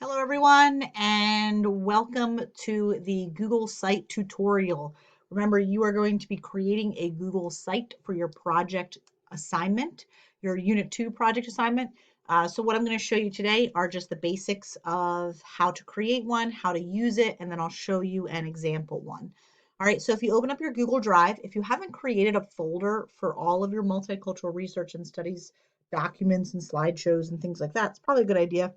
Hello everyone and welcome to the Google Site tutorial. Remember, you are going to be creating a Google site for your project assignment, your Unit 2 project assignment. So what I'm going to show you today are just the basics of how to create one, how to use it, and then I'll show you an example one. All right, so if you open up your Google Drive, if you haven't created a folder for all of your multicultural research and studies documents and slideshows and things like that, it's probably a good idea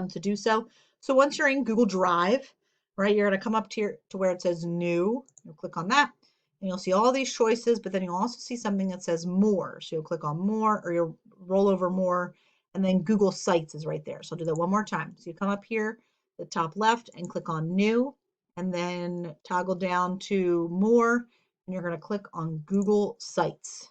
to do so. So once you're in Google Drive, right, you're going to come up to where it says New. You'll click on that, and you'll see all these choices. But then you'll also see something that says More. So you'll click on More, or you'll roll over More, and then Google Sites is right there. So I'll do that one more time. So you come up here, the top left, and click on New, and then toggle down to More, and you're going to click on Google Sites.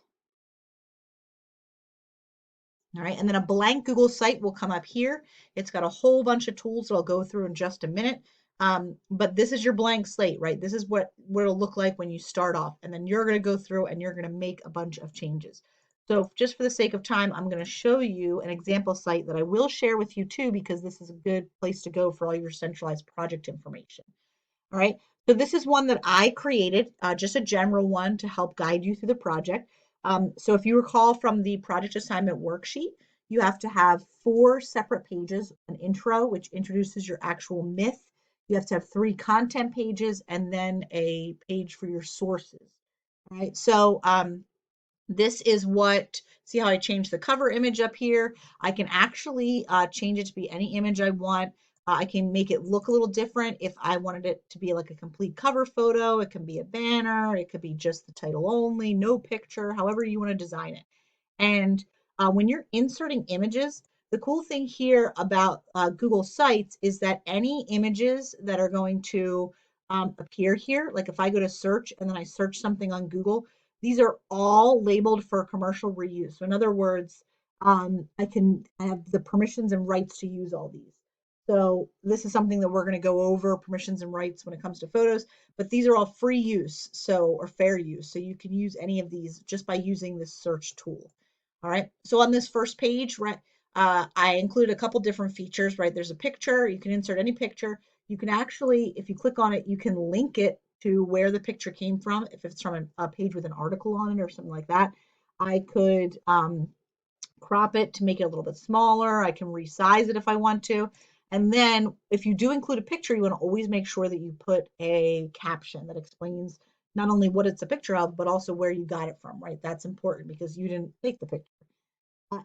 All right, and then a blank Google site will come up here. It's got a whole bunch of tools that I'll go through in just a minute. But this is your blank slate, right? This is what it'll look like when you start off. And then you're going to go through and you're going to make a bunch of changes. So just for the sake of time, I'm going to show you an example site that I will share with you too, because this is a good place to go for all your centralized project information. All right, so this is one that I created, just a general one to help guide you through the project. So if you recall from the project assignment worksheet, you have to have 4 separate pages, an intro, which introduces your actual myth. You have to have 3 content pages and then a page for your sources. All right, so this is what, see how I changed the cover image up here? I can actually change it to be any image I want. I can make it look a little different if I wanted it to be like a complete cover photo. It can be a banner. It could be just the title only, no picture, however you want to design it. And when you're inserting images, the cool thing here about Google Sites is that any images that are going to appear here, like if I go to search and then I search something on Google, these are all labeled for commercial reuse. So in other words, I have the permissions and rights to use all these. So this is something that we're going to go over, permissions and rights when it comes to photos, but these are all free use, or fair use. So you can use any of these just by using this search tool. All right. So on this first page, right, I included a couple different features, right? There's a picture. You can insert any picture. You can actually, if you click on it, you can link it to where the picture came from. If it's from a page with an article on it or something like that, I could crop it to make it a little bit smaller. I can resize it if I want to. And then if you do include a picture, you want to always make sure that you put a caption that explains not only what it's a picture of, but also where you got it from, right? That's important because you didn't take the picture.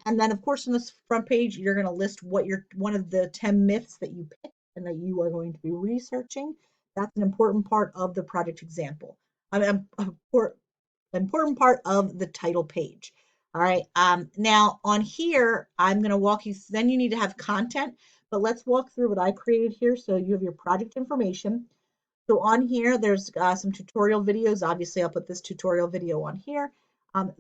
And then, of course, on this front page, you're going to list what one of the 10 myths that you picked and that you are going to be researching. That's an important part of the project example. I mean, important part of the title page. All right. Now on here, I'm going to walk you. Then you need to have content, but let's walk through what I created here. So you have your project information. So on here, there's some tutorial videos. Obviously, I'll put this tutorial video on here.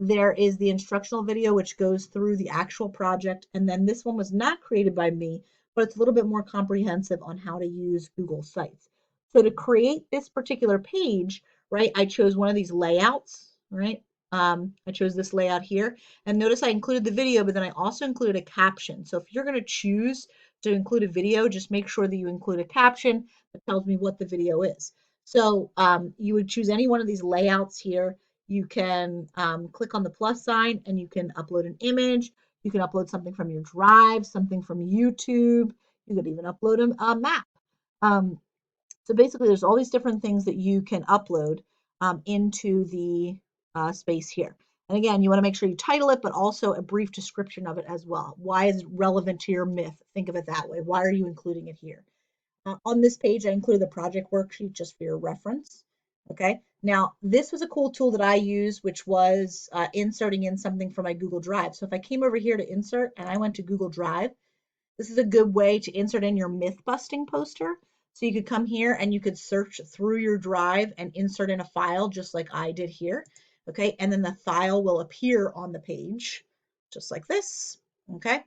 There is the instructional video, which goes through the actual project. And then this one was not created by me, but it's a little bit more comprehensive on how to use Google Sites. So to create this particular page, right, I chose one of these layouts, right? I chose this layout here. And notice I included the video, but then I also included a caption. So if you're going to choose to include a video, just make sure that you include a caption that tells me what the video is. So you would choose any one of these layouts here. You can click on the plus sign and you can upload an image. You can upload something from your Drive, something from YouTube. You could even upload a map. So basically, there's all these different things that you can upload into the space here. And again, you want to make sure you title it, but also a brief description of it as well. Why is it relevant to your myth? Think of it that way. Why are you including it here? On this page, I included the project worksheet just for your reference. Okay. Now, this was a cool tool that I used, which was inserting in something from my Google Drive. So if I came over here to insert and I went to Google Drive, this is a good way to insert in your myth busting poster. So you could come here and you could search through your drive and insert in a file just like I did here. Okay. And then the file will appear on the page just like this. Okay.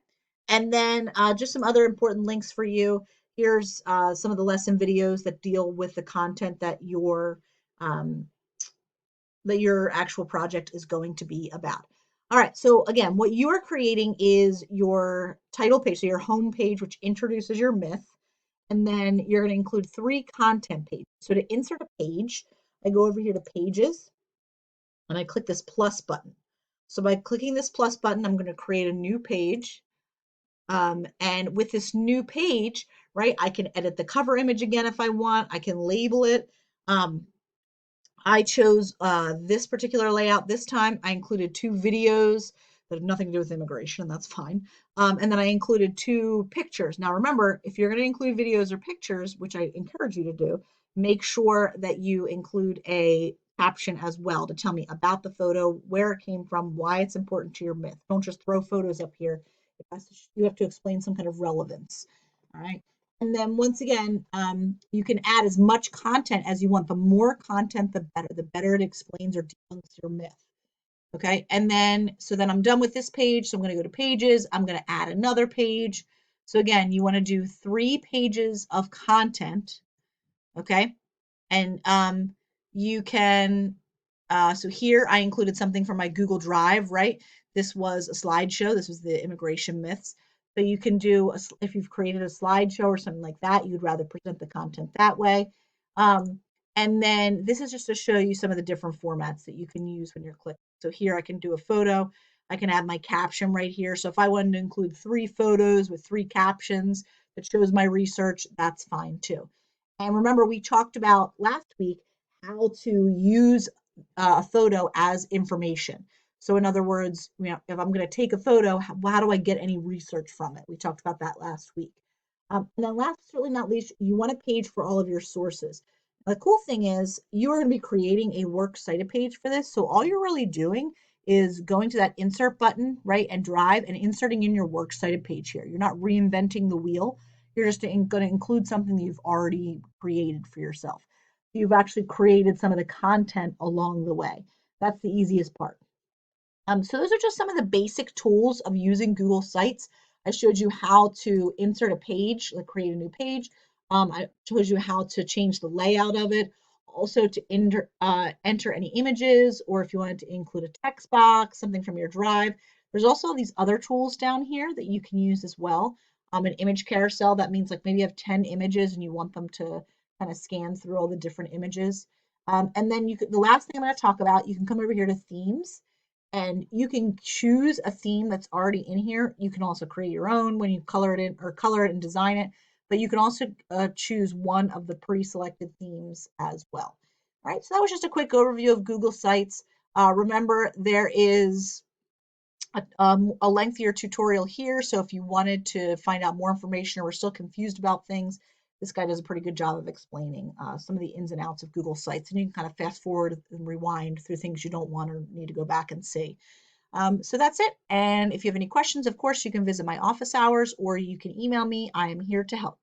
And then just some other important links for you. Here's some of the lesson videos that deal with the content that your actual project is going to be about. All right, so again, what you are creating is your title page, so your home page, which introduces your myth, and then you're going to include 3 content pages. So to insert a page, I go over here to Pages, and I click this plus button. So by clicking this plus button, I'm going to create a new page. And with this new page, right, I can edit the cover image again if I want. I can label it. Um, I chose this particular layout this time. I included 2 videos that have nothing to do with immigration, and that's fine. And then I included 2 pictures. Now remember, if you're going to include videos or pictures, which I encourage you to do, make sure that you include a caption as well to tell me about the photo, where it came from, why it's important to your myth. Don't just throw photos up here. You have to explain some kind of relevance. All right. And then once again, you can add as much content as you want. The more content, the better. The better it explains or debunks your myth. Okay. And then, so then I'm done with this page. So I'm going to go to Pages. I'm going to add another page. So again, you want to do 3 pages of content. Okay. And you can, so here I included something from my Google Drive, right? This was a slideshow. This was the immigration myths. So you can do, if you've created a slideshow or something like that, you'd rather present the content that way. And then this is just to show you some of the different formats that you can use when you're clicking. So here I can do a photo. I can add my caption right here. So if I wanted to include 3 photos with 3 captions that shows my research, that's fine too. And remember, we talked about last week how to use a photo as information. So in other words, if I'm going to take a photo, how do I get any research from it? We talked about that last week. And then last, certainly not least, you want a page for all of your sources. The cool thing is you are going to be creating a works cited page for this. So all you're really doing is going to that insert button, right, and Drive and inserting in your works cited page here. You're not reinventing the wheel. You're just going to include something that you've already created for yourself. You've actually created some of the content along the way. That's the easiest part. So those are just some of the basic tools of using Google Sites. I showed you how to insert a page, like create a new page. I showed you how to change the layout of it. Also to enter any images, or if you wanted to include a text box, something from your drive. There's also these other tools down here that you can use as well. An image carousel, that means like maybe you have 10 images and you want them to kind of scan through all the different images. And then the last thing I'm going to talk about, you can come over here to themes and you can choose a theme that's already in here. You can also create your own when you color it in or color it and design it, but you can also choose one of the pre-selected themes as well. All right, so that was just a quick overview of Google Sites. Remember, there is a lengthier tutorial here, so if you wanted to find out more information or were still confused about things, this guy does a pretty good job of explaining some of the ins and outs of Google Sites, and you can kind of fast forward and rewind through things you don't want or need to go back and see. So that's it. And if you have any questions, of course, you can visit my office hours or you can email me. I am here to help.